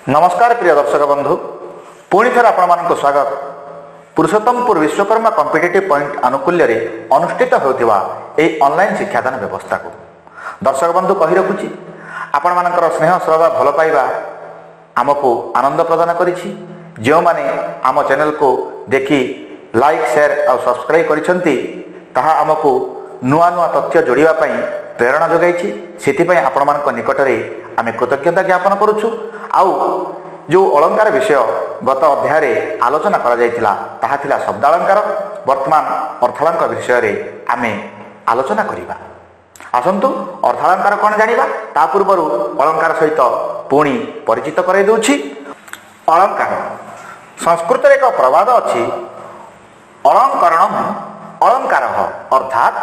नमस्कार प्रिय दर्शक बंधु, पुणी थे आपण स्वागत। पुरुषोत्तमपुर विश्वकर्मा कॉम्पिटिटिव पॉइंट आनुकूल्य अनुष्ठित होता ऑनलाइन शिक्षादान व्यवस्था को दर्शक बंधु कही रखुची आपण मानकर स्नेह श्रद्धा भल पाइबा आमको आनंद प्रदान करिछि। जो माने आम चैनल को देखि लाइक शेयर और सब्सक्राइब करिसंती ताहा आमको नुआ नुआ तथ्य जोड़िबा पई प्रेरणा जोगाइछि। सेतिपई आपण मानक निकटरे आमे कृतज्ञता ज्ञापन करुछु। आउ जो अलंकार विषय गत अध्याय रे आलोचना करा जायतिला ताहा थिला शब्दालंकार। वर्तमान अर्थालंकार विषय रे आमे आलोचना करिबा। आसंतु अर्थालंकार कोन जानिबा ता पूर्वरु अलंकार सहित पुणी परिचित कराई दउछि। अलंकार संस्कृत रे एक प्रवाद अछि, अलंकरणम अलंकारः, अर्थात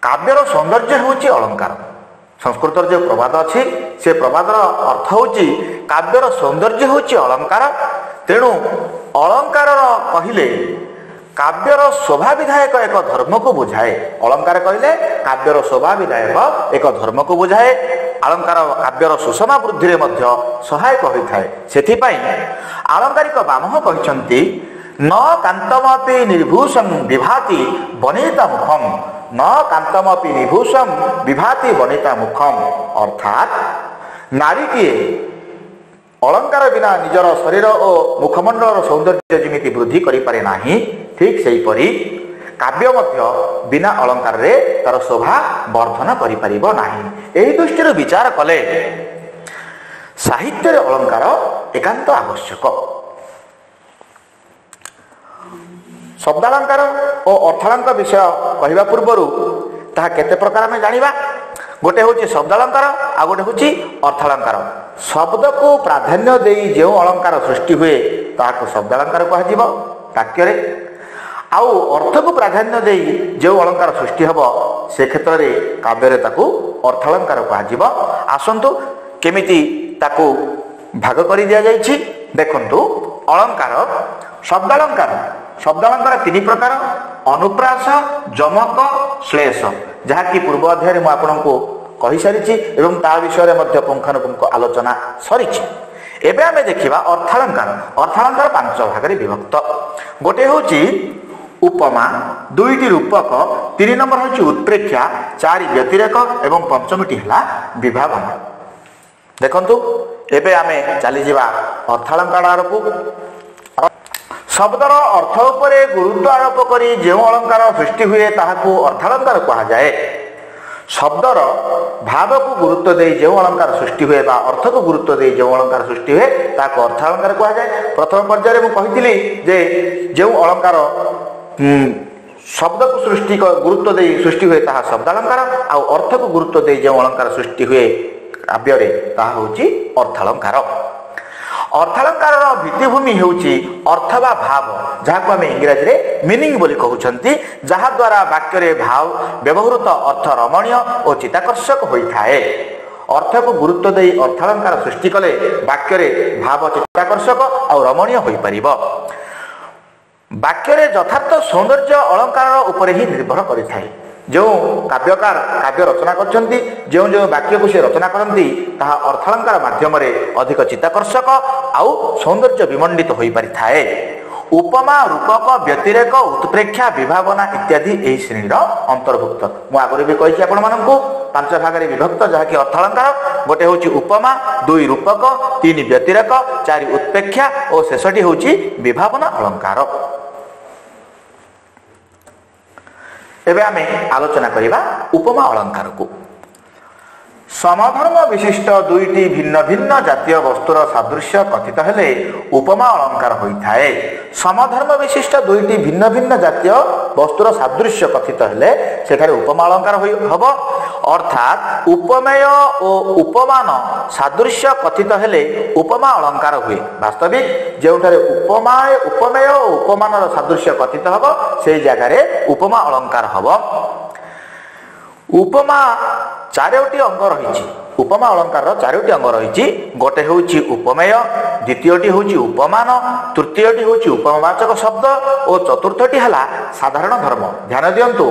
काव्यर सौंदर्य होछि अलंकार। संस्कृत जो प्रवाद अच्छी से प्रवादर अर्थ होछि काव्यर सौंदर्य होछि अलंकार। तेणु अलंकार कहले काव्यर शोभा विधायक एक धर्म को बुझाए। अलंकार कहले काव्यर शोभा विधायक एक धर्म को बुझाए। अलंकार काव्यर सुषमा वृद्धि रे मध्य सहायक होइथाए। सेथिपई अलंकारिक बामह कहिसंती न कांतमपि निर्भूषं विभाति बनिता मुखम, न कांतमपि निर्भूषं विभाति बनिता मुखम। अर्थात नारीटीए अलंकार बिना निजर शरीर और मुखमंडल सौंदर्य जमिति वृद्धि करि पारे नाही, ठीक सेहीपरि काव्य मध्य बिना अलंकार रे तार शोभा वर्धन करि परिबो नाही। एही दृष्टि विचार कले साहित्य अलंकार एकांत आवश्यक। शब्दालंकार और अर्थालंकार विषय कहवा पूर्व ताहा केते प्रकार में जानिबा। गोटे होची शब्दालंकार आ गोटे होची अर्थालंकार। शब्द को प्राधान्य देई जो अलंकार सृष्टि हुए ताहाको शब्दालंकार कहा जिवो वाक्य रे, आउ अर्थ को प्राधान्य देई जो अलंकार सृष्टि हबो से क्षेत्र रे काव्य रे ताकू अर्थालंकार कहा जिवो। आसंतु केमिति ताकू भाग करि दिया जायछि देखंतु। अलंकार शब्दालंकार शब्दालंकार तीन प्रकार, अनुप्रास, जमक, श्लेष, जहाँकि पूर्व अध्याय में आपको कही सारी एवं ता विषय में पुंखानुपुंख आलोचना सरी। एबे आमे देखिबा अर्थालंकार। अर्थालंकार पांच भाग रे विभक्त। गोटे होची उपमा, दुईटी रूपक, तीन नंबर होची उत्प्रेक्षा, चारि व्यतिरेक एवं पंचमटी हला विभावना। देखंतु एबे आमे चली जिबा अर्थालंकार आरपु। शब्दर अर्थ उपरे गुरुत्व आरोप करी जो अलंकार सृष्टि हुए ताहाको अर्थालंकार कहा जाए। शब्दर भाव को गुरुत्व दे जो अलंकार सृष्टि हुए बा अर्थ को गुरुत्व दे जो अलंकार सृष्टि हुए ताको अर्थालंकार कहा जाए। प्रथम पर्याय रे मु कहितली जे जो अलंकार शब्द को सृष्टि को गुरुत्व दे सृष्टि हुए ताहा शब्दालंकार, आ अर्थ को गुरुत्व दे जो अलंकार सृष्टि हुए काव्य रे ताहा होची अर्थालंकार। अर्थालंकार भित्तिभूमि होची अर्थ बा भाव, जहाँ आम इंग्राजी रे मीनिंग बोली कहउछंती, जहाँ द्वारा वाक्य रे भाव व्यवहृत अर्थ रमणीय और चित्ताकर्षक होइथाए। अर्थ को गुरुत्व दे अर्थालंकार सृष्टि कले वाक्य रे भाव चित्ताकर्षक और रमणीय होई परिबो। वाक्य रे यथार्थ सौंदर्य अलंकार उपरे ही निर्भर करिथाए। जो काव्यकार काव्य रचना करछंती, जो जो वाक्य को से रचना करती ताहा अर्थालंकार माध्यम रे अधिक चित्ताकर्षक आउ सौंदर्य विमंडित होई परिथाए। उपमा, रूपक, व्यतिरेक, उत्प्रेक्षा, विभावना इत्यादि एही श्रेणीर अंतर्भुक्त। मु आगरे भी कहिछि आपण माननकु पांच भाग रे विभक्त, जहा कि अर्थालंकार। गोटे होछि उपमा, दुई रूपक, तीन व्यतिरेक, चारि उत्प्रेक्षा और शेषटी होछि विभावना अलंकार। एबे आमे आलोचना करिबा उपमा अलंकार को। समधर्म विशिष्ट दुईटी भिन्न भिन्न जातीय वस्तुर सादृश्य कथित हेले उपमा अलंकार होइथाए। समधर्म विशिष्ट दुईटी भिन्न भिन्न जातीय वस्तुर सादृश्य कथित हेले सेठारे उपमा अलंकार हबो। अर्थात उपमेय और उपमान सादृश्य कथित हेले उपमा अलंकार हुए। वास्तविक जेउठारे उपमेय और उपमानर सादृश्य कथित हबो से जगह रे उपमा अलंकार हबो। उपमा चारोटी अंग रही। उपमा अलंकार चारोटी अंग रही। गोटे होची उपमेय, द्वितीयटी होची उपमान, तृतीयटी होची उपमावाचक शब्द और चतुर्थटी हला साधारण धर्म। ध्यान दियंतु,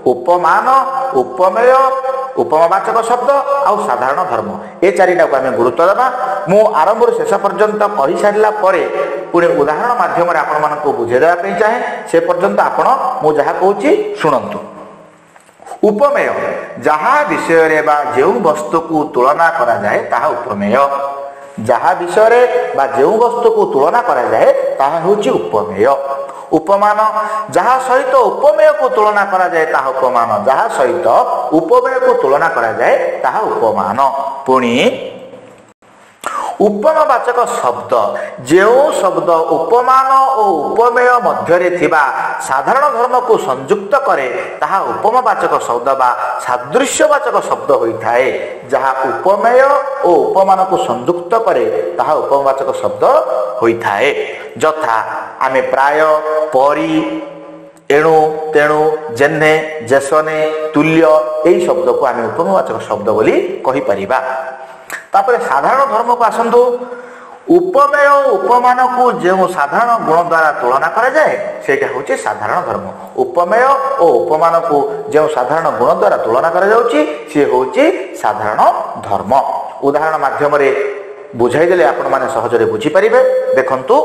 उपमान, उपमेय, उपमावाचक शब्द आउ साधारण धर्म ए चारिटा को आम गुरुत्व देवा। मु आरंभ शेष पर्यंत कही सारा पुणी उदाहरण माध्यम आपण बुझेदेवाई चाहे से पर्यंत आपण मु जहाँ कहूँ शुणु। उपमेय जहाँ विषय बा जो वस्तु को तुलना करा जाए ताहा उपमेय। जहाँ विषय बा जो वस्तु को तुलना करा जाए ताहा होची उपमेय। उपमान जहाँ सहित उपमेय को तुलना करा जाए ताहा उपमान। जहाँ सहित उपमेय को तुलना करा जाए ताहा उपमान। पुणी उपमावाचक शब्द जो शब्द उपमान और उपमेय मध्य थिबा साधारण धर्म को संयुक्त करे ताहा उपमावाचक शब्द बा सादृश्यवाचक शब्द होइथाए। जहाँ उपमेय और उपमान को संयुक्त करे ताहा उपमावाचक शब्द होइथाए। यथा आमे प्राय परी एणु तेणु जेन्हे जेसने तुल्य यही शब्द को आमे उपमावाचक शब्द बोली कहि परिबा। तापर साधारण धर्म को आसतु। उपमेय उपमान को जो साधारण गुण द्वारा तुलना करा जाए सेटा होची साधारण धर्म। उपमेय और उपमान को जो साधारण गुण द्वारा तुलना करा जाउची से होची साधारण धर्म। उदाहरण माध्यम रे बुझाई देले आपण माने सहजरे बुझी परिबे। देखंतु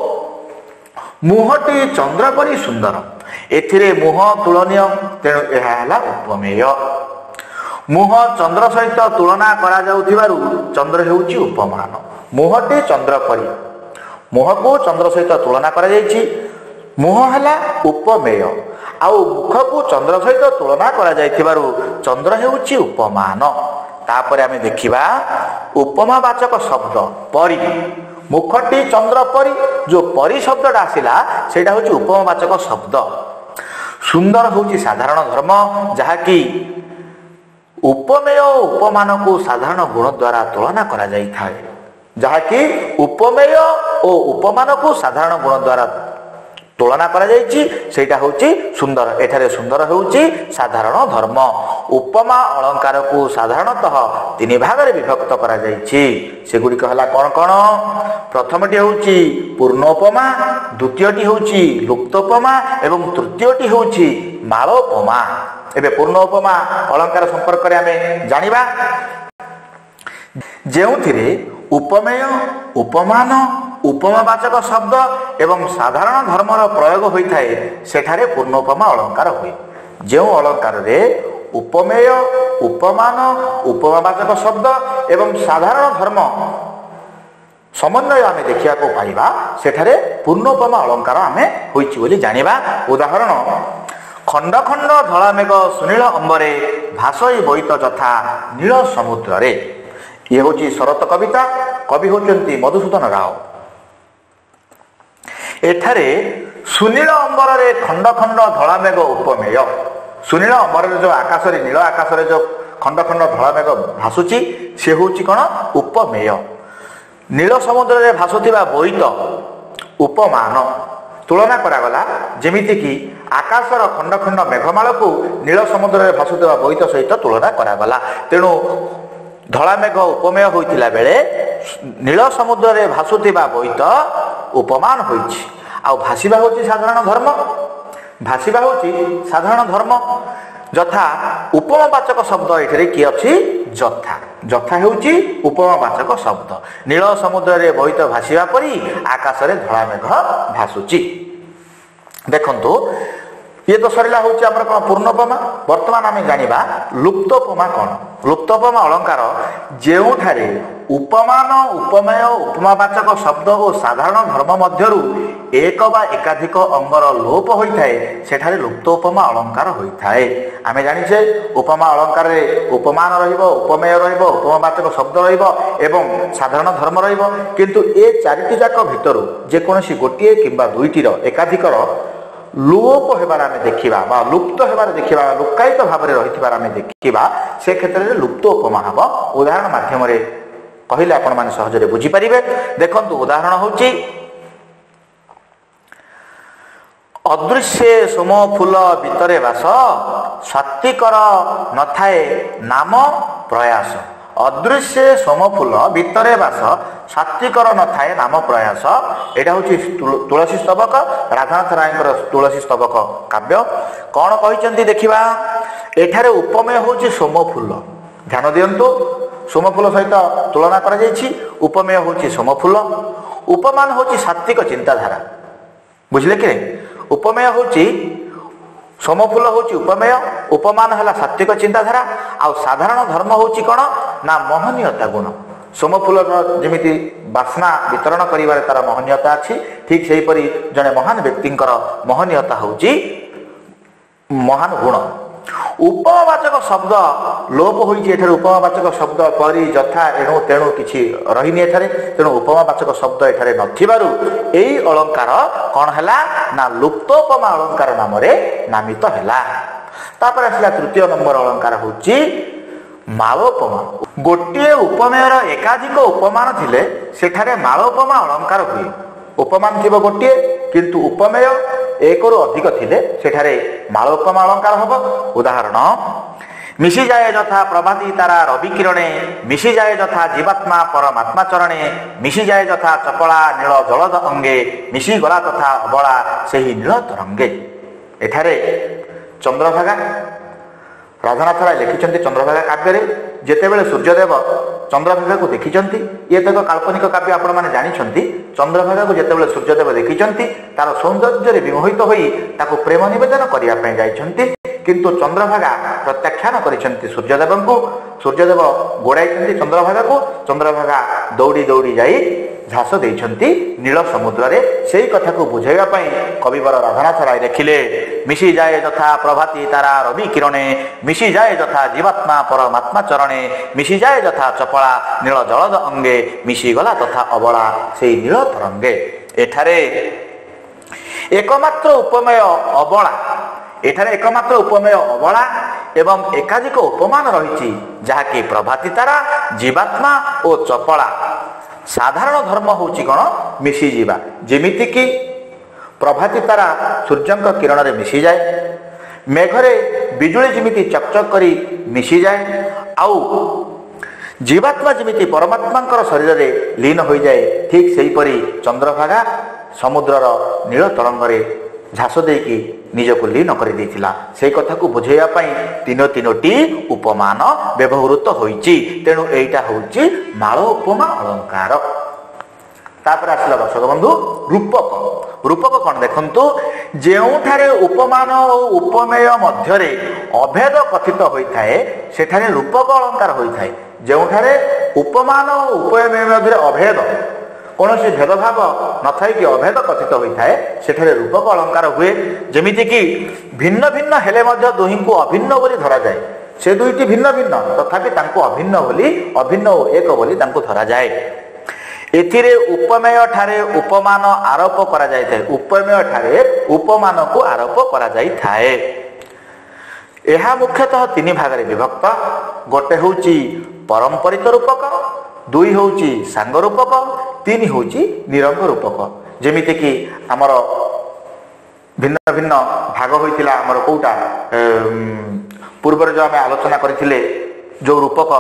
मुहटी चंद्र परी सुंदर एथिरे मुह तुलनीय तेणु यह है उपमेय। मुह चंद्र सहित तुलना करा जाउथिबारु चंद्र हेउची उपमान। मुहटी चंद्र परी मुह को चंद्र सहित तुलना करा जायछि मुह हला उपमेय आउ मुख को चंद्र सहित तुलना करा जायथिबारु चंद्र हेउची उपमान। तापर आमे देखिबा उपमावाचक शब्द परी। मुखटी चंद्र परी जो परी शब्दटा आसिला सेटा होची उपमावाचक शब्द। सुंदर होची साधारण धर्म जहा कि उपमेय उपमान को साधारण गुण द्वारा तुलना करा जाई थाए। जहा कि उपमेय और उपमान को साधारण गुण द्वारा तुलना करा जायछि सेटा होची सुंदर। एठारे सुंदर होची साधारण धर्म। उपमा अलंकार को साधारणतः तीन भाग रे विभक्त करा जायछि। सेगुडी कहला कोन कोन? प्रथमटी होची पूर्णोपमा, द्वितीयटी होची लुप्तोपमा एवं तृतीयटी होची मालोपमा। एबे पूर्णोपमा अलंकार संपर्क रे आमे जानिबा। जेउथिरे उपमेय उपमान उपमावाचक शब्द एवं साधारण धर्मर प्रयोग होइथाए सेठारे पूर्णोपमा अलंकार हुए। जो अलंकार रे उपमेय उपमान उपमावाचक शब्द एवं साधारण धर्म समन्वय आमे देखिया को पाइबा सेठारे पूर्णोपमा अलंकार आमे होइछि बोली जानिबा। उदाहरण खंड खंड धला मेघ सुनील अंबरे भासई बोईत तथा नील समुद्र रे। ये होची शरत कविता। कवि होचंती मधुसूदन राव। एठारे सुनील अंबर रे खंड खंड धला मेघ उपमेय। सुनील अंबर रे जो आकाश रे नील आकाश रे जो खंड खंड धला मेघ भासुची से होची कोन? उपमेय। नील समुद्र रे भासुथिबा बोईत उपमान। तुलना करागला जेमिति कि आकाशर खंड खंड मेघमाल को नील समुद्र रे भासुथिबा बोईत सहित तुलना करागला। तेणु धला मेघ उपमेय होइतिला बेले नील समुद्र रे भासुथिबा बोईत उपमान होइछि। आ भासिबा होछि साधारण धर्म। भासिबा होछि साधारण धर्म। यथा उपमावाचक शब्द एठरे कि अछि? यथा। यथा हेउछि उपमावाचक शब्द। नील समुद्र रे बोईत भासिबा परी आकाश रे धला मेघ भासुछि। देखंतु ये तो सरिला होछि हमर कोन? पूर्णोपमा। वर्तमान आमे जानिबा लुप्तोपमा कोन? लुप्तोपमा अलंकार जेउठारे उपमान उपमेय उपमावाचक शब्द और साधारण धर्म मध्यरु एक बा एकाधिक अंगर लोप होइथाए सेठारे लुप्तोपमा अलंकार होइथाए। आमे जानिछे उपमा अलंकार रे उपमान रहिबो उपमेय रहिबो उपमावाचक शब्द रहिबो एवं साधारण धर्म रहिबो। किंतु ए चारिटी जाक भितरु जे कोनोसी गोटिए किंबा दुईटीर एकाधिकर लोप हेबार आमे देखिबा बा लुप्त हेबार देखिबा लुकायित भाव रे रहिथिबार आमे देखिबा से क्षेत्र रे लुप्त उपमा हबो। उदाहरण माध्यम रे कहले आपण माने सहजरे बुझी परिबे। देखंतु उदाहरण होची अदृश्य सोम फूल भितरे बास स्वातिकर नथाए नाम प्रयास। अदृश्य सोम फूल भितरे बास स्वातिकर नथाए नाम प्रयास। एटा होची तुलसी स्तबक राधानाथ रायଙ୍କର तुलसी स्तबक काव्य। कौन कहिचंती देखिबा। एठारे उपमेय होची सोम फूल ध्यान दियंतु सोमफूल सहित तुलना करा जायछि। उपमेय होछि सोमफूल, उपमान होछि सात्विक चिंताधारा। बुझले कि उपमेय होछि सोमफूल होछि उपमेय, उपमान है सात्विक चिंताधारा, आ साधारण धर्म होछि कौन ना मोहनीयता गुण। सोमफूल जमिति बास्ना वितरण करिवार तार मोहनीयता अछि, ठीक सेहीपरि जने महान व्यक्तिंकर मोहनीयता होछि महान गुण। उपवाचक शब्द लोप होइछि एठारे। उपवाचक शब्द परि यथा एणु तेणु किछि रहिनि एठारे, तेणु उपवाचक शब्द एठारे नथिबारु एई अलंकार कोन हैला ना लुप्तोपमा अलंकार नाम रे नामित हैला। तापर आसला तृतीय नंबर अलंकार होछि मालोपमा। गोटिए उपमेयर एकाधिक उपमान थिले सेठारे मालोपमा अलंकार हुए। उपमान थिबो गोटिए किंतु उपमेय एक रु अधिक थिले सेठारे मालोपमा अलंकार हबो। उदाहरण मिशी जाए यथा प्रभाती तारा रवि किरणे, मिशी जाए यथा जीवात्मा परमात्मा चरणे, मिशी जाए यथा चपला नील जलद अंगे, मिशी गला तथा अबला सेही नील तरंगे। एठारे चंद्रभागा राधानाथ राय लिखिछन्ति चंद्रभागा काव्य रे जेतेबेले सूर्यदेव चंद्रभागा को देखिछन्ति। ये तो काल्पनिक काव्य आपण माने जानिछन्ति। चंद्रभागा को जेतेबेले सूर्यदेव देखिछन्ति तार सौंदर्य रे विमोहित होई ताको प्रेम निवेदन करिया पय जाइछन्ति, किंतु चंद्रभागा प्रत्याख्यान करिछन्ति सूर्यदेव को। सूर्यदेव गोड़ाइछन्ति चंद्रभागा को, चंद्रभागा दौड़ी दौड़ी जाई झास देइछन्ति नील समुद्र रे। सेही कथा को बुझाइबा पय कविवर राधानाथ राय लिखिले मिशी जाए यथा प्रभाती तारा रवि किरणे, मिशी जाए यथा जीवात्मा परमात्मा चरणे, मिशी जाए यथा चपला नील जलद अंगे, मिशी गला तथा अबला सेही नील तरंगे। एठारे एकमात्र उपमेय अबला, एठारे एकमात्र उपमेय अबला एवं एकाधिक उपमान रहिछि जहाँकि प्रभाती तारा जीवात्मा और चपला। साधारण धर्म होछि कोन मिशी जीवा। जेमिति कि प्रभाती तारा सूर्यंक किरण रे मिशी जाए, मेघरे बिजुली जेमिति चकचक करी मिशी जाए, आउ जीवात्मा जेमिति परमात्मांकर शरीर रे लीन होई जाए, ठीक सेही परि चंद्रभागा समुद्रर नील तरंग रे झास देकी निजको लीन कर देथिला। सेही कथा को बुझाइया पई तीनोटी उपमान व्यवहृत होईछि। तेणु एइटा होछि मालोपमा अलंकार। तापर आसला दर्शक बंधु रूपक। रूपक कौन देखंतु जेउठारे उपमान और उपमेय मध्यरे अभेद कथित होइथाए सेठारे रूपक अलंकार होइथाए। जेउठारे उपमान और उपमेय मध्यरे अभेद कौन से भेदभाव न थाई कि अभेद कथित होता है सेठारे रूपक अलंकार हुए। जेमिति कि भिन्न भिन्न हेले मध्य दुही को अभिन्न बोली धरा जाए। से दुईटी भिन्न भिन्न तथापि तांको अभिन्न बोली अभिन्न और एक बोली तांको धरा जाए। एथिरे उपमेय ठारे उपमान आरोप करा जाय थाए। उपमेय ठारे उपमान को आरोप करा जाय थाए। एहा मुख्यतः तीन भाग रे विभक्त। गोटे होची परंपरित रूपक, दुई होची सांग रूपक, तीन होची निरंग रूपक। जेमिति कि आमर भिन्न भिन्न भाग होइतिला आमर कोउटा पूर्व जो आम आलोचना करथिले जो रूपक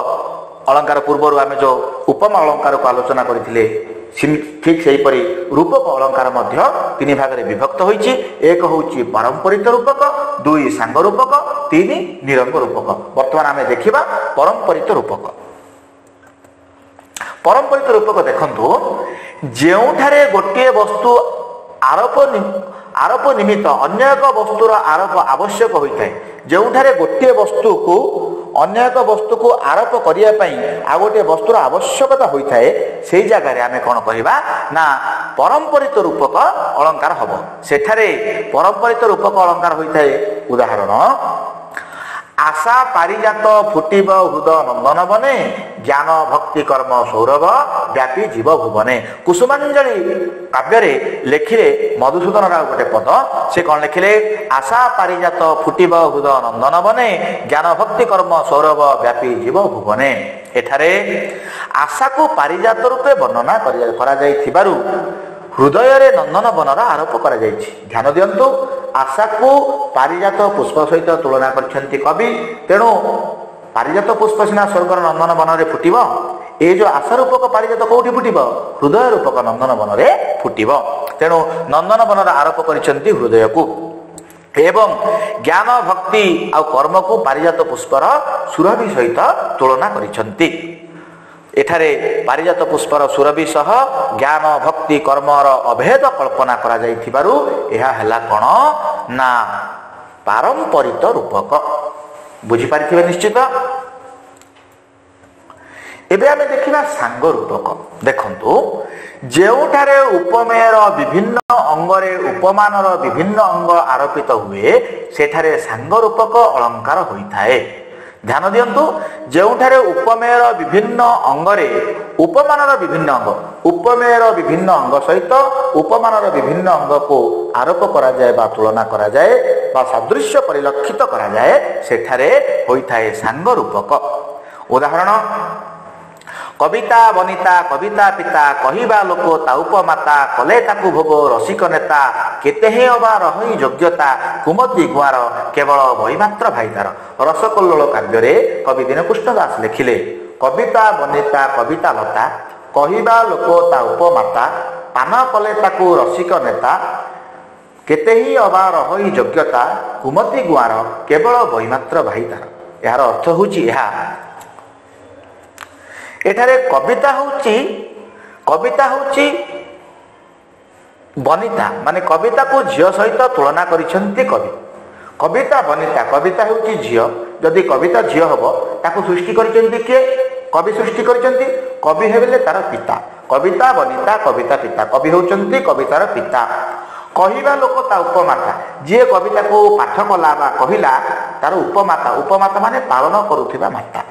अलंकार पूर्वर आम जो उपमा अलंकार को आलोचना करथिले ठीक सेही परि रूपक अलंकार मध्य तीन भाग रे विभक्त होइछि। एक होची परंपरित रूपक, दुई सांग रूपक, तीन निरंग रूपक। वर्तमान आम देखिबा परंपरित रूपक। परंपरित रूपक देखंतु जेउठारे गोटे वस्तु आरोप निमित्त अन्य एक वस्तुर आरोप आवश्यक होता है। जेउठारे गोटे वस्तु को अन्य एक वस्तु को आरोप करिया पई आ गोटे वस्तुर आवश्यकता होता है सेही जगह रे आमे कोन कहिबा ना परंपरित रूपक अलंकार हबो। सेठारे परंपरित रूपक अलंकार होता है। उदाहरण आशा पारिजात फुटिब हृद नंदन बने, ज्ञान भक्ति कर्म सौरभ व्यापी जीव भुवने। कुसुमांजलि काव्य रे लेखिले मधुसूदन राव गोटे पद से कौन लिखिले आशा पारिजात फुटिब हृद नंदन बने, ज्ञान भक्ति कर्म सौरभ व्यापी जीव भुवने। एठारे आशा को पारिजात रूपे वर्णना करा जाइथिबारु हृदय रे नंदन बनर आरोप करा जाइछि। ध्यान दियंतु आशा को पारिजात पुष्प सहित तुलना करछन्ति कवि। तेणु पारिजात पुष्प सिना स्वर्गर नंदन वन रे फुटिब, ए जो आशा रूपक पारिजात कोठी फुटिब हृदय रूपक नंदन वन रे फुटिब। तेणु नंदन बनर आरोप करछन्ति हृदय को। एवं ज्ञान भक्ति आ कर्म को पारिजात पुष्पर सुरभि सहित तुलना करिसंती। एठारे पारिजात पुष्पर सुरभि सह ज्ञान भक्ति कर्मर अभेद कल्पना करा जाइथिबारु एहा हला कोन ना पारंपरिक रूपक। बुझी पारिथिबे निश्चित। एबे आमे देखिबा सांग रूपक। देखंतु जेउठारे उपमेयर विभिन्न अंगरे उपमानर विभिन्न अंग आरोपित हुए सेठारे सांग रूपक अलंकार होइथाए। ध्यान दियंतु जेउठारे उपमेयर विभिन्न अंगरे उपमानर विभिन्न अंग उपमेयर विभिन्न अंग सहित उपमानर विभिन्न अंग को आरोप करा जाए बा तुलना करा जाए बा सादृश्य परिलक्षित करा जाए सेठारे होइथाए सांग रूपक। उदाहरण कविता बनिता कविता पिता कहिबा लोक ता उपमाता कले ताकु भोग रसिक नेता केते हे अबा रही योग्यता कुमति गुआर केवल बहिमात्र भाईदार। रसकल्लोल काव्य रे कवि दीनकृष्ण दास लिखिले कविता बनिता कविता लता कहिबा लोक ता उपमाता पान कले ताकु रसिक नेता केते ही अबा रही योग्यता कुमति गुआर केवल बहिमात्र भाईदार। यार अर्थ होची एहा एठारे कविता होची बनिता माने कविता को झियो सहित तुलना करिसंती कवि। कविता बनिता कविता होची झियो जदि कविता झियो हबो ताको सृष्टि करिसंती के कवि सृष्टि करिसंती कवि हेबेले तार पिता। कविता बनिता कविता पिता कवि होचंती कवितार पिता। कहिबा लोक ता उपमाता जे कविता को पाठ कला बा कहिला तार उपमाता। उपमाता माने पालन करुथिबा माता।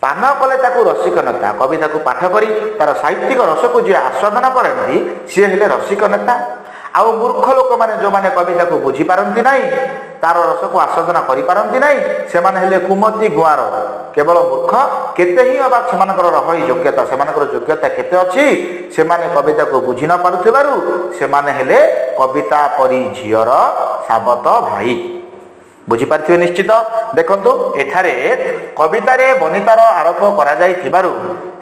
पान कले ताकू रसिक नेता कविता को पाठ करी तार साहित्यिक रस को जी आस्वादन करती सी हेले रसिक नेता। आउ मूर्ख लोक माने जो माने कविता को बुझी पारंती नाही तार रस को आस्वादन करि पारंती नाही से माने हेले कुमति गुआर केवल मूर्ख। केते ही अबा सेमानकर रही योग्यता सेमानकर योग्यता केते अछि से माने कविता को बुझी न पारुथिबारु से माने हेले कविता परि झियर साबत भाई। बुझी पार्थिबे निश्चित। देखंतु एठारे कवितारे बनितार आरोप करा जाई थिबारु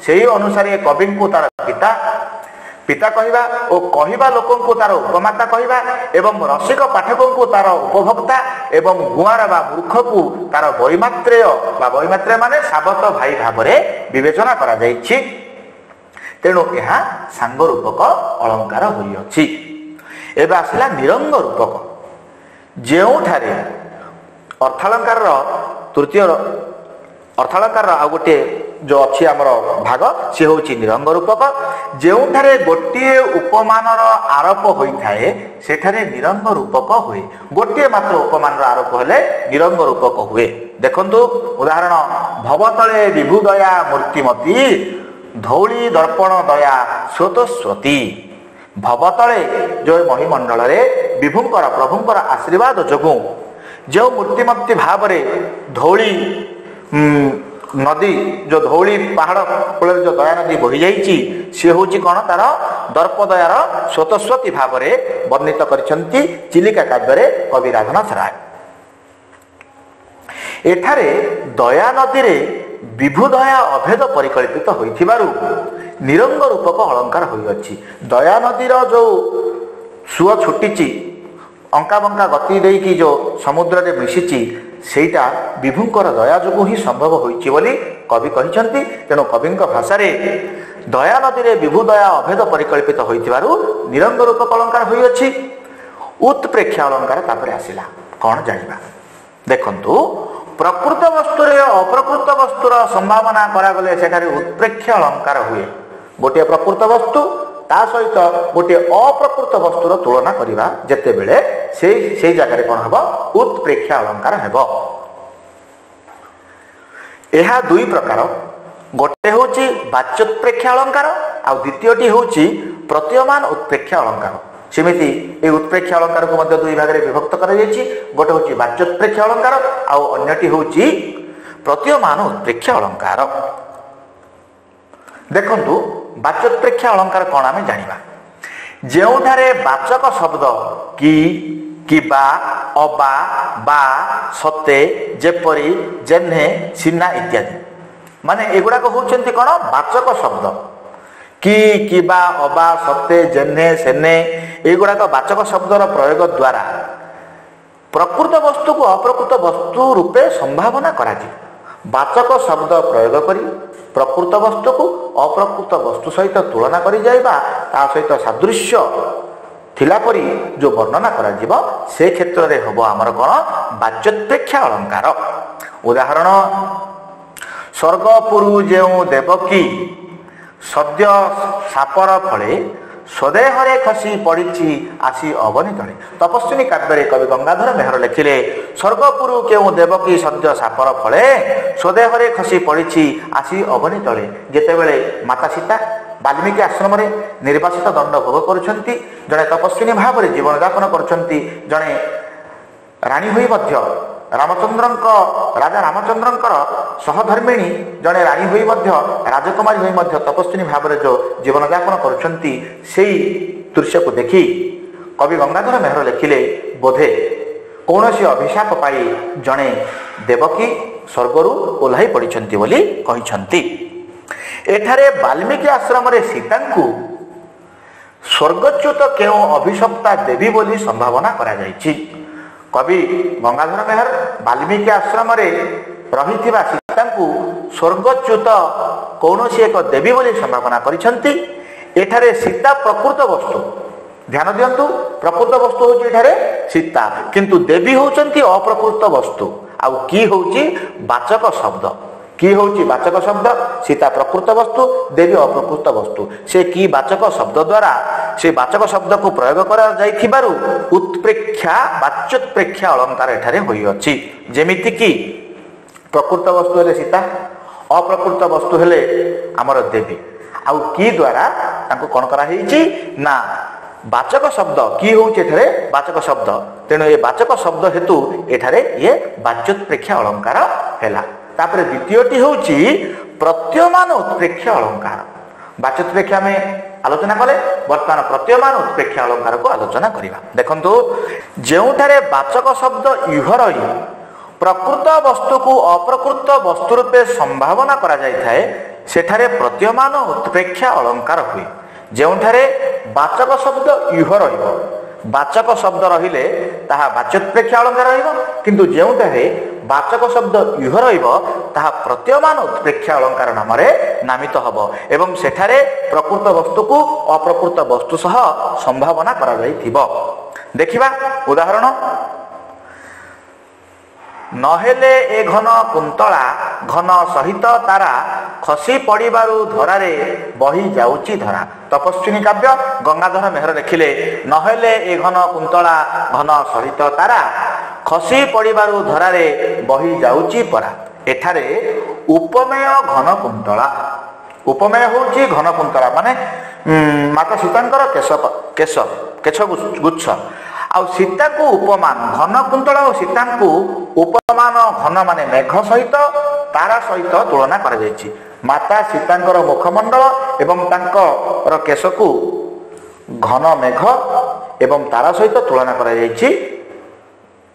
सेही अनुसारे कवि को तार पिता पिता कहिबा ओ कहिबा लोकन को तार उपमाता कहिबा एवं रसिक पाठकों को तार उपभोक्ता एवं गुआर बा मूर्ख को तार बहिमात्रेय बा बहिमात्रेय माने साबत भाई भाबरे विवेचना करा जाईछि। तेणु यह सांग रूपक अलंकार होई अछि। एबे आसला निरंग रूपक जेउठारे अर्थालंकार तृतीय अर्थालंकार आ गोटे जो अच्छी आमर भाग सी हूँ निरंग रूपक। जेउठारे गोटे उपमानर आरोप होइथाए सेठारे निरंग रूपक हुए। गोटे मात्र उपमानर आरोप हेले निरंग रूपक हुए। देखंतु उदाहरण भवतले विभु दया मूर्तिमती धौली दर्पण दया स्रोतस्वती। भवतले जो महिमंडल रे विभुंकर प्रभुंकर आशीर्वाद जोगु जो मूर्तिमती भाव धौली नदी जो धौली पहाड़ कूल जो दया नदी बही जाइए सी हूँ कौन तार दर्प दयार स्वतस्वती भाव वर्णित करिसंती चिलिका काव्य कवि राघनाथ राय। एठारे दया नदी रे विभु दया अभेद परिकल्पित होइथिबारु निरंग रूपक अलंकार होइअछि। दया नदीर जो सुअ छुटिची अंका बंका गति देकी जो समुद्र रे मिशिची सेटा विभुंकर दया जोगु ही संभव होइछि बोली कवि कहिसंती। तेणु कविंक भाषा रे दया नदी रे विभु दया अभेद परिकल्पित होइथिबारु निरंग रूपक अलंकार होइअछि। उत्प्रेक्ष्य अलंकार तापरे आसिला कोन जानिबा। देखंतु प्रकृत वस्तु रे अप्रकृत वस्तुर संभावना करा गले सेठारे उत्प्रेक्ष्य अलंकार हुए। गोटे प्रकृत वस्तु ता सहित गोटे अप्रकृत वस्तुर तुलना करिबा जेते बेले से जगह कौन हम उत्प्रेक्ष्य अलंकार हेब। यह दुई प्रकार गोटे हूँ वाच्योत्प्रेक्ष्य अलंकार आ द्वितीयटी हूँ प्रतीयमान उत्प्रेक्ष्य अलंकार। सेमिति ए उत्प्रेक्ष्य अलंकार को मध्य दुई भाग में विभक्त कर गोटे हूँ वाच्योत्प्रेक्ष्य अलंकार आउ अन्यटी हूँ प्रतीयमान उत्प्रेक्ष्य अलंकार। देखंतु वाच्योत्प्रेक्ष्य अलंकार कौन आम जानिबा। जेउठारे वाचक शब्द कि किबा अबा बा सते जेपरी जेन्हे सिन्हा इत्यादि माने एगुड़ाक होउछन्ति कौन वाचक शब्द। कि किबा अबा सत्ते जेने सेने एगुड़ाक वाचक शब्दर प्रयोग द्वारा प्रकृत वस्तु को अप्रकृत वस्तु रूपे संभावना करा वाचक शब्द प्रयोग करी प्रकृत वस्तु को अप्रकृत वस्तु सहित तुलना करी जाइबा ता सहित सादृश्य थिला परी जो वर्णना करा जीव से क्षेत्र रे हबो हमर कोन वाच्योत्प्रेक्षा अलंकार। उदाहरण स्वर्गपुरु जेउ देवकी सद्य सापर फले स्वदेहरे खसी पड़ी आसी अवनी तले। तपस्विनी काव्य कवि गंगाधर मेहर लिखिले स्वर्गपुरु केउ देवकी सद्य सापर फले स्वदेहरे खसी पड़ी आसी अवनी तले। जेतेबेले माता सीता वाल्मीकि आश्रम रे निर्वासित दंड भोग करुछंती जड़े तपस्विनी भाव में जीवन यापन करुछंती जड़े राणी होई मध्य राजा रामचंद्रंकर सहधर्मिणी जड़े राणी होई मध्य राजकुमारी होई मध्य तपस्विनी भाव में जो जीवन यापन करुछंती सेई दृश्य को देखी कवि गंगाधर मेहर लिखिले बोधे कौनसी अभिशाप पाई जड़े देवकी स्वर्गरु ओह्लाई पड़िछंती बोली कहिछंती। एठारे वाल्मीकि आश्रम रे सीता को स्वर्गच्युत केउ अभिशप्ता देवी बोली संभावना करा जायछि। कवि गंगाधर मेहर वाल्मीकि आश्रम रे रहिथिबा सीता को स्वर्गच्युत कौनसी एक देवी बोली संभावना करिसंती। एठारे सीता प्रकृत वस्तु ध्यान दियंतु प्रकृत वस्तु होछि एठारे सीता किंतु देवी होचंती अप्रकृत वस्तु आउ की होछि वाचक शब्द की होची वाचक शब्द सीता प्रकृत वस्तु देवी अप्रकृत वस्तु से की वाचक शब्द द्वारा से वाचक शब्द को प्रयोग करा जाइथिबारु उत्प्रेक्षा वाच्योत्प्रेक्षा अलंकार एठारे होई अछि। जेमिति कि प्रकृत वस्तु हेले सीता अप्रकृत वस्तु हेले हमर देवी आउ की द्वारा तांको कोन करा हेछि ना वाचक शब्द की होची एठारे वाचक शब्द तेणु ए वाचक शब्द हेतु एठारे ये वाच्योत्प्रेक्षा अलंकार हेला। तापर द्वितीयटी होची प्रत्ययमान उत्प्रेक्ष अलंकार। वाच्योत्प्रेक्षा में आलोचना कले वर्तमान प्रत्ययमान उत्प्रेक्ष अलंकार को आलोचना करिबा। देखंतु जेउठारे वाचक शब्द इहरई प्रकृत वस्तु को अप्रकृत वस्तु रूपे संभावना करा जाय थाए सेठारे प्रत्ययमान उत्प्रेक्ष अलंकार हुए। जेउठारे वाचक शब्द इहरई वाचक शब्द रहिले ताहा वाच्योत्प्रेक्ष अलंकार रहिबो किंतु जेउठारे वाचक शब्द इह रहिबो ताहा प्रत्ययमान उत्प्रेक्ष अलंकार नाम रे नामित हबो एवं सेठारे प्रकृत वस्तु को अप्रकृत वस्तु सह संभावना करा जाइथिबो। देखिबा उदाहरण नहेले ए घन कुंतला घन सहित तारा खसी पड़िबारु धरारे बही जाउची धरा। तपस्विनी काव्य गंगाधर मेहर लिखिले नहेले ए घन कुंतला घन सहित तारा खसी पड़िबारु धरारे बही जाउची परा। एठारे उपमेय घन कुंतला उपमेय होची घन कुंतला माने माता सीतांकर केश गुच्छ आउ सीता को उपमान घन कुंतला और सीता को उपमान घन माने मेघ सहित तारा सहित तुलना करा जायछि। माता सीतांकर मुखमंडल एवं तांकर केश को घन मेघ एवं तारा सहित तुलना करा जायछि।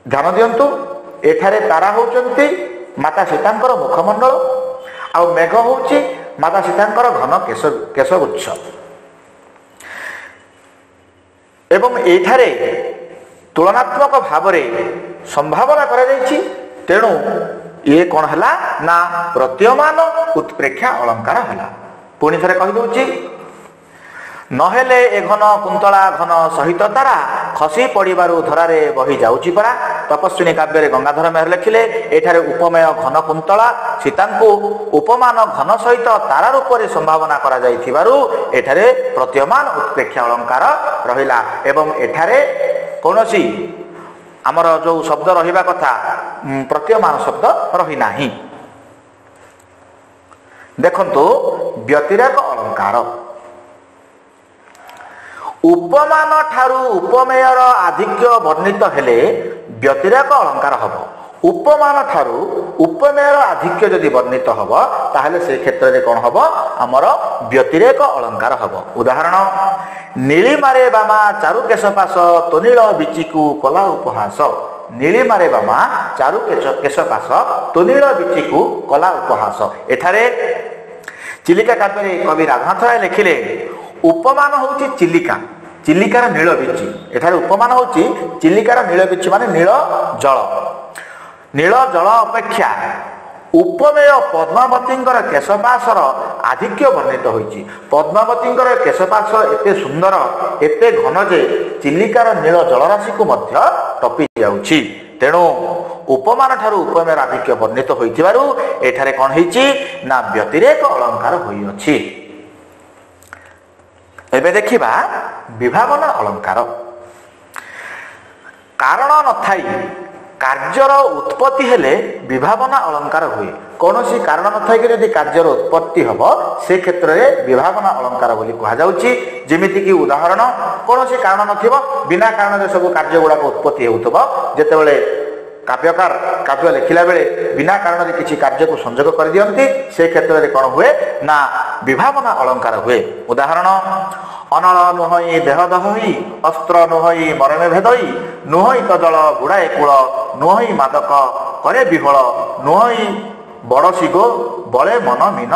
ध्यान दियंतु एठारे तारा होचंती माता सीतांकर मुखमंडल आउ मेघ होची माता सीतांकर घन केशगुच्छ एवं एठारे तुलनात्मक भाव संभावना करा जायछि। तेणु ये कौन हला ना प्रत्ययमान उत्प्रेक्षा अलंकार हला। पुणी थरे कहि दउछि नहेले ए घन कुंतला घन सहित तारा खसी पड़िबारु धरारे बही जाउची परा। तपस्विनी काव्य गंगाधर मेहर लिखिले एठारे उपमेय घन कुंतला सीतांको उपमान घन सहित तारा रूप में संभावना करा जाइथिबारु एठारे प्रत्ययमान उत्प्रेक्षा अलंकार रहिला एवं एठारे कौनसी आमर जो शब्द रहिबा कथा प्रत्ययमान शब्द रही नाही। देखंतु व्यतिरेक अलंकार उपमान ठारू उपमेयर आधिक्य वर्णित हेले व्यतिरेक अलंकार हबो। उपमान ठारू उपमेयर आधिक्य जदि वर्णित हबो ताहले से क्षेत्र रे कोन हबो हमर व्यतिरेक अलंकार हबो। उदाहरण नीलिमारे बामा चारु केशपास तोनील बिचिकु कला उपहास। नीलिमारे बामा चारु केशपास तोनील बिचिकु कला उपहास। एठारे ଚିଲିକା କାବ୍ୟରେ କବି ରାଧାନାଥ ରାୟ ଲେଖିଲେ ଉପମାନ ହେଉଛି ଚିଲିକା, ଚିଲିକାର ନୀଳ ବିଚି। ଏଠାରେ ଉପମାନ ହେଉଛି ଚିଲିକାର ନୀଳ ବିଚି ମାନେ ନୀଳ ଜଳ। ନୀଳ ଜଳ ଅପେକ୍ଷା ଉପମେୟ ପଦ୍ମାବତୀଙ୍କର କେଶପାଶର ଆଧିକ୍ୟ ବର୍ଣ୍ଣିତ ହୋଇଛି। ପଦ୍ମାବତୀଙ୍କର କେଶପାଶ ଏତେ ସୁନ୍ଦର, ଏତେ ଘନ ଯେ ଚିଲିକାର ନୀଳ ଜଳରାଶିକୁ ମଧ୍ୟ ଟପି ଯାଉଛି। ତେଣୁ ଉପମାନ ଠାରୁ ଉପମେୟର ଆଧିକ୍ୟ ବର୍ଣ୍ଣିତ ହୋଇଥିବାରୁ ଏଠାରେ କ'ଣ ହେଇଛି ନା ବ୍ୟତିରେକ ଅଳଙ୍କାର ହୋଇଅଛି। ଏବେ ଦେଖିବା ବିଭାବନା ଅଳଙ୍କାର। କାରଣ ନଥାଇ କାର୍ଯ୍ୟର ଉତ୍ପତ୍ତି ହେଲେ ବିଭାବନା ଅଳଙ୍କାର ହୁଏ। କୌଣସି କାରଣ ନଥାଇକି ଯଦି କାର୍ଯ୍ୟର ଉତ୍ପତ୍ତି ହେବ ସେ କ୍ଷେତ୍ରରେ ବିଭାବନା ଅଳଙ୍କାର ବୋଲି କୁହାଯାଉଛି। ଯେମିତିକି ଉଦାହରଣ, କୌଣସି କାରଣ ନଥିବ, ବିନା କାରଣରେ ସବୁ କାର୍ଯ୍ୟ ଗୁଡ଼ାକ ଉତ୍ପତ୍ତି ହେଉଥିବ। ଯେତେବେଳେ କାବ୍ୟକାର କାବ୍ୟ ଲେଖିଲା ବେଳେ ବିନା କାରଣରେ କିଛି କାର୍ଯ୍ୟକୁ ସଂଯୋଗ କରିଦିଅନ୍ତି, ସେ କ୍ଷେତ୍ରରେ କ'ଣ ହୁଏ ନା ବିଭାବନା ଅଳଙ୍କାର ହୁଏ। ଉଦାହରଣ, ଅନଳ ନୁହଇ ଦେହ ଦହଇ, ଅସ୍ତ୍ର ନୁହଇ ମରମେ ଭେଦଇ, ନୁହଇ ତ ଜଳ ବୁଡ଼ାଏ କୂଳ, ନୁହଇ ମାଦକ କରେ ବିହଳ, ନୁହଇ ବଡ଼ ଶିଗୋ ବଳେ ମନ ମୀନ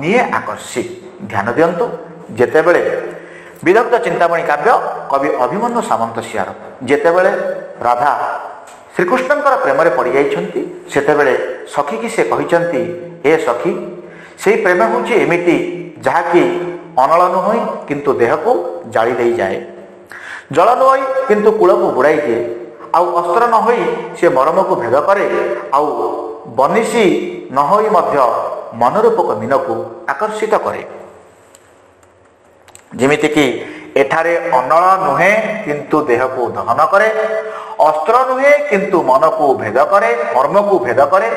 ନିଏ ଆକର୍ଷି। ଧ୍ୟାନ ଦିଅନ୍ତୁ, ଯେତେବେଳେ ବିଦଗ୍ଧ ଚିନ୍ତାମଣି କାବ୍ୟ କବି ଅଭିମନ୍ୟୁ ସାମନ୍ତ ସିଆର ଯେତେବେଳେ ରାଧା ଶ୍ରୀକୃଷ୍ଣଙ୍କର ପ୍ରେମରେ ପଡ଼ିଯାଇଛନ୍ତି, ସେତେବେଳେ ସଖୀକି ସେ କହିଛନ୍ତି, ଏ ସଖୀ, ସେଇ ପ୍ରେମ ହେଉଛି ଏମିତି ଯାହାକି ଅନଳ ନୁହଇ କିନ୍ତୁ ଦେହକୁ ଜାଳି ଦେଇଯାଏ, ଜଳ ନୁହଇ କିନ୍ତୁ କୂଳକୁ ବୁଡ଼ାଇ ଦିଏ, ଆଉ ଅସ୍ତ୍ର ନ ହୋଇ ସେ ମରମକୁ ଭେଦ କରେ, ଆଉ ବନିଶୀ ନ ହୋଇ ମଧ୍ୟ ମନୋରୂପକ ମୀନକୁ ଆକର୍ଷିତ କରେ। ଯେମିତିକି ଏଠାରେ ଅନଳ ନୁହେଁ କିନ୍ତୁ ଦେହକୁ ଦହନ କରେ, ଅସ୍ତ୍ର ନୁହେଁ କିନ୍ତୁ ମନକୁ ଭେଦ କରେ, ମର୍ମକୁ ଭେଦ କରେ,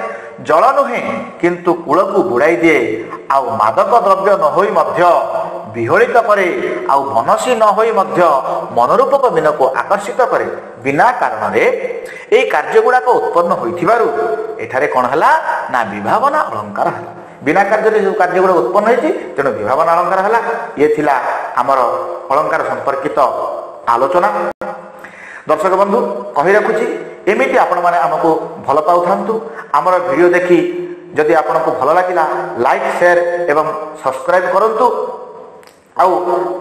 ଜଳ ନୁହେଁ କିନ୍ତୁ କୂଳକୁ ବୁଡ଼ାଇ ଦିଏ, ଆଉ ମାଦକ ଦ୍ରବ୍ୟ ନ ହୋଇ ମଧ୍ୟ ବିହଳିତ କରେ, ଆଉ ମନସୀ ନ ହୋଇ ମଧ୍ୟ ମନୋରୂପକ ମୀନକୁ ଆକର୍ଷିତ କରେ। ବିନା କାରଣରେ ଏହି କାର୍ଯ୍ୟ ଗୁଡ଼ାକ ଉତ୍ପନ୍ନ ହୋଇଥିବାରୁ ଏଠାରେ କ'ଣ ହେଲା ନା ବିଭାବନା ଅଳଙ୍କାର ହେଲା। ବିନା କାର୍ଯ୍ୟରେ ଯେଉଁ କାର୍ଯ୍ୟ ଗୁଡ଼ାକ ଉତ୍ପନ୍ନ ହୋଇଛି, ତେଣୁ ବିଭାବନା ଅଳଙ୍କାର ହେଲା। ଇଏ ଥିଲା ଆମର ଅଳଙ୍କାର ସମ୍ପର୍କିତ ଆଲୋଚନା। ଦର୍ଶକ ବନ୍ଧୁ, କହି ରଖୁଛି, ଏମିତି ଆପଣମାନେ ଆମକୁ ଭଲ ପାଉଥାନ୍ତୁ। ଆମର ଭିଡ଼ିଓ ଦେଖି ଯଦି ଆପଣଙ୍କୁ ଭଲ ଲାଗିଲା, ଲାଇକ୍, ସେୟାର ଏବଂ ସବସ୍କ୍ରାଇବ୍ କରନ୍ତୁ। ଆଉ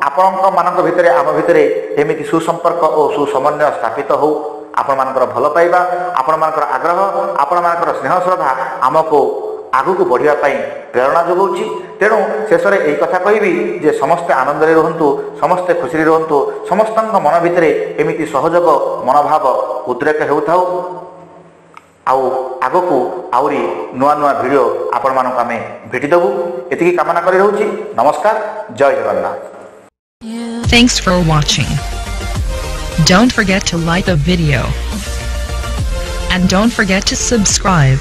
ଆପଣଙ୍କ ମାନଙ୍କ ଭିତରେ ଆମ ଭିତରେ ଏମିତି ସୁସମ୍ପର୍କ ଓ ସୁସମନ୍ୱୟ ସ୍ଥାପିତ ହେଉ। ଆପଣମାନଙ୍କର ଭଲ ପାଇବା, ଆପଣମାନଙ୍କର ଆଗ୍ରହ, ଆପଣମାନଙ୍କର ସ୍ନେହ ଶ୍ରଦ୍ଧା ଆମକୁ ଆଗକୁ ବଢ଼ିବା ପାଇଁ ପ୍ରେରଣା ଯୋଗାଉଛି। ତେଣୁ ଶେଷରେ ଏହି କଥା କହିବି ଯେ ସମସ୍ତେ ଆନନ୍ଦରେ ରୁହନ୍ତୁ, ସମସ୍ତେ ଖୁସିରେ ରୁହନ୍ତୁ, ସମସ୍ତଙ୍କ ମନ ଭିତରେ ଏମିତି ସହଯୋଗ ମନୋଭାବ ଉଦ୍ରେକ ହେଉଥାଉ। ଆଉ ଆଗକୁ ଆହୁରି ନୂଆ ନୂଆ ଭିଡ଼ିଓ ଆପଣମାନଙ୍କୁ ଆମେ ଭେଟିଦେବୁ, ଏତିକି କାମନା କରି ରହୁଛି। ନମସ୍କାର, ଜୟ Jagannath. Thanks for watching. Don't forget to like the video and don't forget to subscribe.